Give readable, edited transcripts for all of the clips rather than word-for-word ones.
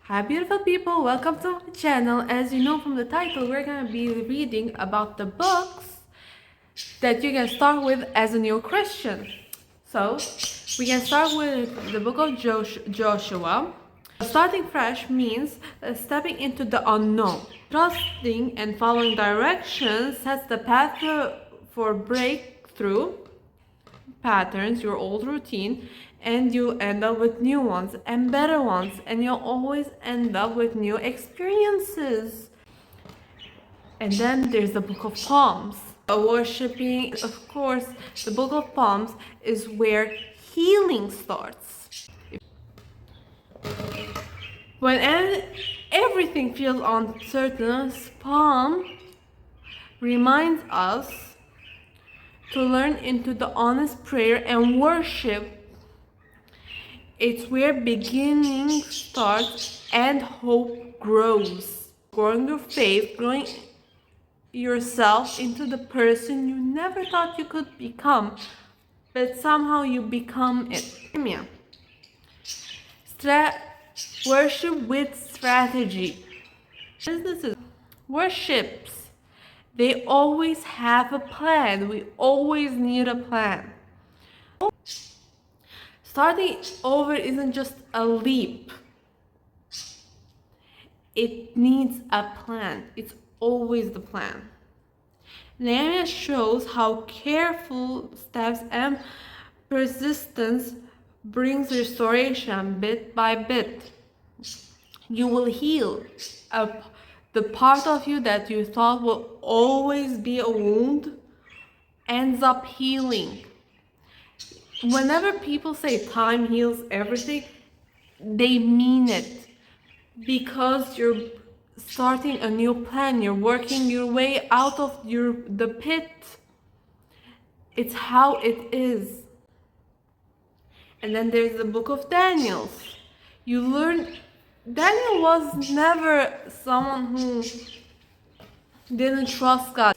Hi beautiful people, welcome to my channel. As you know from the title, we're going to be reading about the books that you can start with as a new Christian. So we can start with the book of Joshua. Starting fresh means stepping into the unknown. Trusting and following directions sets the path for breakthrough patterns, your old routine, and you end up with new ones and better ones, and you'll always end up with new experiences. And then there's the book of Psalms. Worshipping, of course, the book of Psalms is where healing starts. When everything feels uncertain, Psalm reminds us to learn into the honest prayer and worship. It's where beginning starts and hope grows. Growing your faith, growing yourself into the person you never thought you could become, but somehow you become it. Worship with strategy. Businesses, worships, they always have a plan. We always need a plan. Starting over isn't just a leap. It needs a plan. It's always the plan. Nehemiah shows how careful steps and persistence brings restoration bit by bit. You will heal the part of you that you thought will always be a wound ends up healing. Whenever people say time heals everything, they mean it, because you're starting a new plan, you're working your way out of the pit. It's how it is. And then there's the book of Daniel. You learn Daniel was never someone who didn't trust God.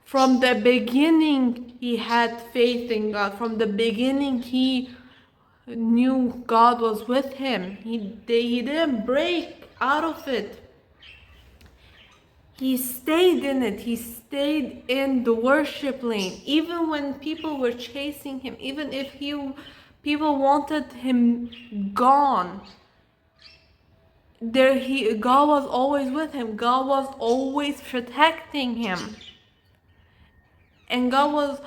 From the beginning, he had faith in God. From the beginning, he knew God was with him. He didn't break out of it. He stayed in it. He stayed in the worship lane. Even when people were chasing him, even if people wanted him gone, God was always with him. God was always protecting him. And God was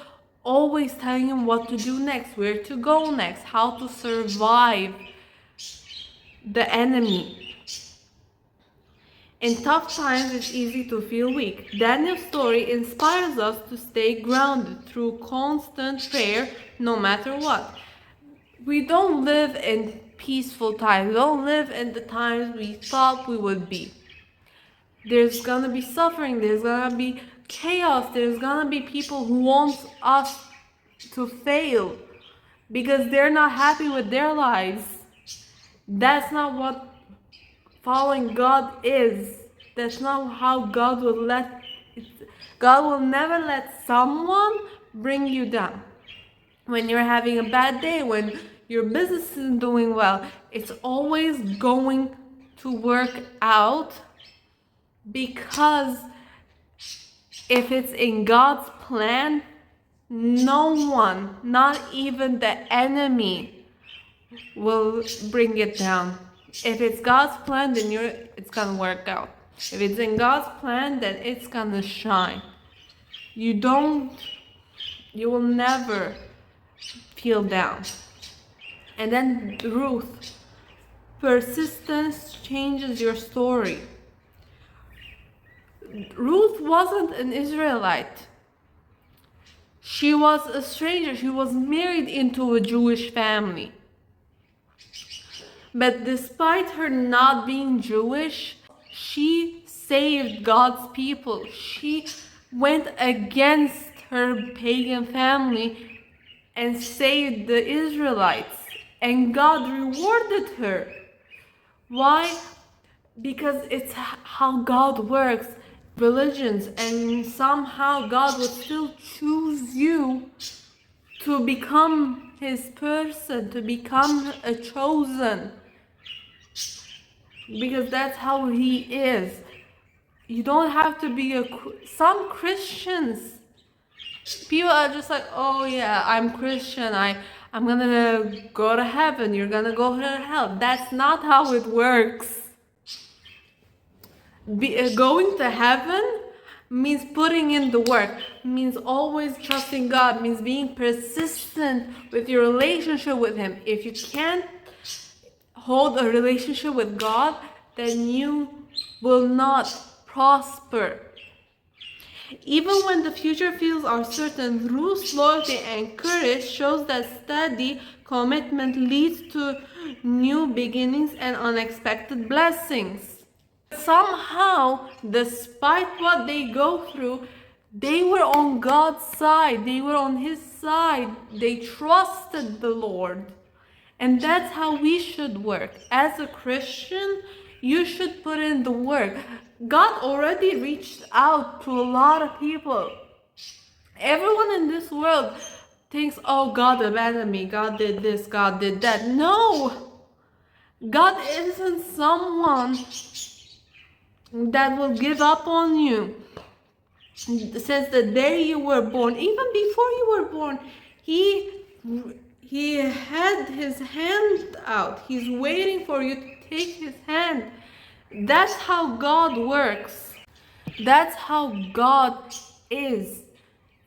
always telling him what to do next, where to go next, how to survive the enemy. In tough times, it's easy to feel weak. Daniel's story inspires us to stay grounded through constant prayer, no matter what. We don't live in peaceful times. We don't live in the times we thought we would be. There's gonna be suffering. There's gonna be chaos. There's gonna be people who want us to fail because they're not happy with their lives. That's not what following God is. That's not how God will God will never let someone bring you down. When you're having a bad day, when your business isn't doing well, it's always going to work out, because if it's in God's plan, no one, not even the enemy, will bring it down. If it's God's plan, then it's gonna work out. If it's in God's plan, then it's gonna shine. You will never feel down. And then Ruth, persistence changes your story. Ruth wasn't an Israelite. She was a stranger. She was married into a Jewish family. But despite her not being Jewish, she saved God's people. She went against her pagan family and saved the Israelites. And God rewarded her. Why? Because it's how God works. Religions, and somehow God would still choose you to become his person, to become a chosen. because that's how He is. You don't have to be some Christians, people are just like, oh yeah, I'm Christian, I'm gonna go to heaven, you're gonna go to hell. That's not how it works. Going to heaven means putting in the work, means always trusting God, means being persistent with your relationship with Him. If you can't hold a relationship with God, then you will not prosper. Even when the future feels uncertain, Ruth's loyalty and courage shows that steady commitment leads to new beginnings and unexpected blessings. Somehow, despite what they go through, they were on God's side. They were on His side. They trusted the Lord. And that's how we should work. As a Christian, you should put in the work. God already reached out to a lot of people. Everyone in this world thinks, oh, God abandoned me, God did this, God did that. No! God isn't someone that will give up on you. Since the day you were born, even before you were born, He had His hand out. He's waiting for you to take His hand. That's how God works. That's how God is.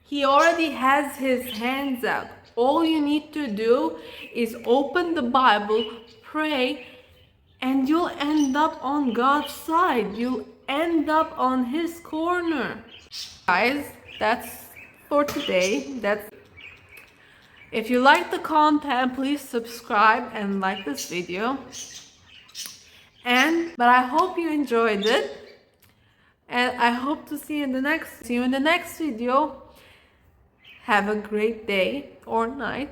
He already has His hands out. All you need to do is open the Bible, pray, and you'll end up on God's side. You'll end up on His corner. Guys, that's for today. If you like the content, please subscribe and like this video. But I hope you enjoyed it. And I hope to see you in the next video. Have a great day or night.